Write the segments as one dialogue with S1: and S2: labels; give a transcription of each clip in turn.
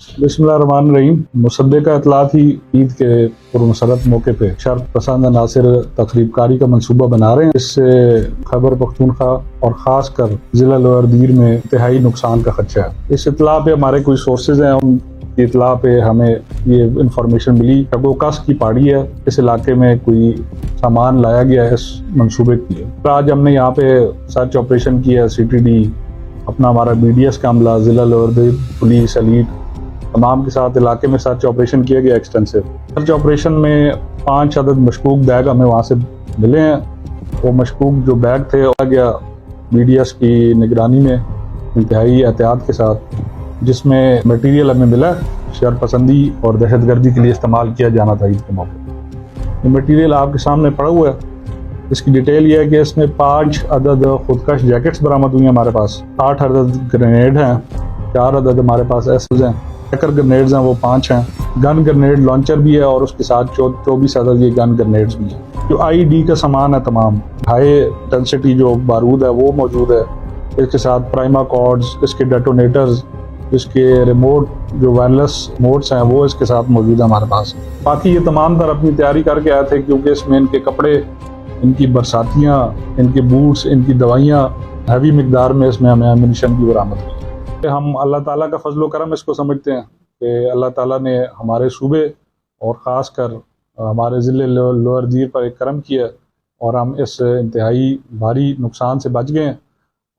S1: बिस्मिल्लाहिर्रहमानिर्रहीम। मुसद्दिक़ा इत्तला थी ईद के पुरमसरत मौके पे शर्त पसंद नासिर तकरीबकारी का मंसूबा बना रहे हैं। इससे खैबर पख्तूनख्वा और ख़ास कर ज़िला लोअरदीर में इंतहाई नुकसान का खदशा है। इस इत्तला पे हमारे कोई सोर्सेज हैं, उनकी इत्तला पे हमें ये इंफॉर्मेशन मिली टगोकस की पहाड़ी है, इस इलाके में कोई सामान लाया गया है इस मंसूबे के लिए। आज हमने यहाँ पे सर्च ऑपरेशन किया, CTD अपना हमारा BDS का अमला, ज़िला लोअरदीर पुलिस एलीट तमाम के साथ इलाके में सर्च ऑपरेशन किया गया एक्सटेंसिव। सर्च ऑपरेशन में 5 अदद मशकूक बैग हमें वहाँ से मिले हैं। वो मशकूक जो बैग थे आ गया BDS की निगरानी में इंतहाई एहतियात के साथ, जिसमें मटीरियल हमें मिला शर पसंदी और दहशतगर्दी के लिए इस्तेमाल किया जाना था ईद के मौके। ये मटीरियल आपके सामने पड़ा हुआ है। इसकी डिटेल ये है कि इसमें 5 अदद खुदकश जैकेट्स बरामद हुई हैं हमारे पास, 8 अदद ग्रेनेड हैं, 4 अदद हमारे पास एसएस हैं, हैकर ग्रेनेड्स हैं वो 5 हैं, गन ग्रेनेड लॉन्चर भी है और उसके साथ 24 अदद ये गन ग्रेनेड्स भी हैं। जो IED का सामान है तमाम हाई इंटेंसिटी जो बारूद है वो मौजूद है। इसके साथ प्राइमा कॉर्ड्स, इसके डेटोनेटर्स, इसके रिमोट जो वायरलेस मोड्स हैं वो इसके साथ मौजूद है हमारे पास। बाकी ये तमाम तर अपनी तैयारी करके आए थे, क्योंकि इसमें इनके कपड़े, इनकी बरसातियाँ, इनके बूट्स, इनकी दवाइयाँ, हैवी मिकदार में इसमें हमें एमिनिशन भी बरामद हुई। हम अल्लाह ताला का फजल करम इसको समझते हैं कि अल्लाह ताला ने हमारे सूबे और ख़ास कर हमारे ज़िले लोअरदीर पर एक करम किया और हम इस इंतहाई भारी नुकसान से बच गए हैं।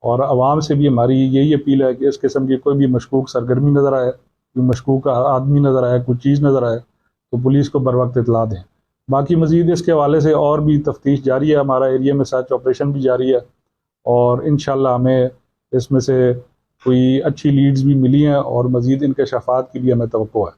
S1: और आवाम से भी हमारी यही अपील है कि इस किस्म की कोई भी मशकूक सरगर्मी नज़र आए, कोई मशकूक आदमी नज़र आए, कोई चीज़ नज़र आए तो पुलिस को बर वक्त इतला दें। बाकी मज़ीद इसके हवाले से और भी तफ्तीश जारी है, हमारा एरिया में सर्च ऑपरेशन भी जारी है और इंशाल्लाह हमें इसमें से कोई अच्छी लीड्स भी मिली हैं और मज़ीद इंकशाफात की भी हमें तवक्को है।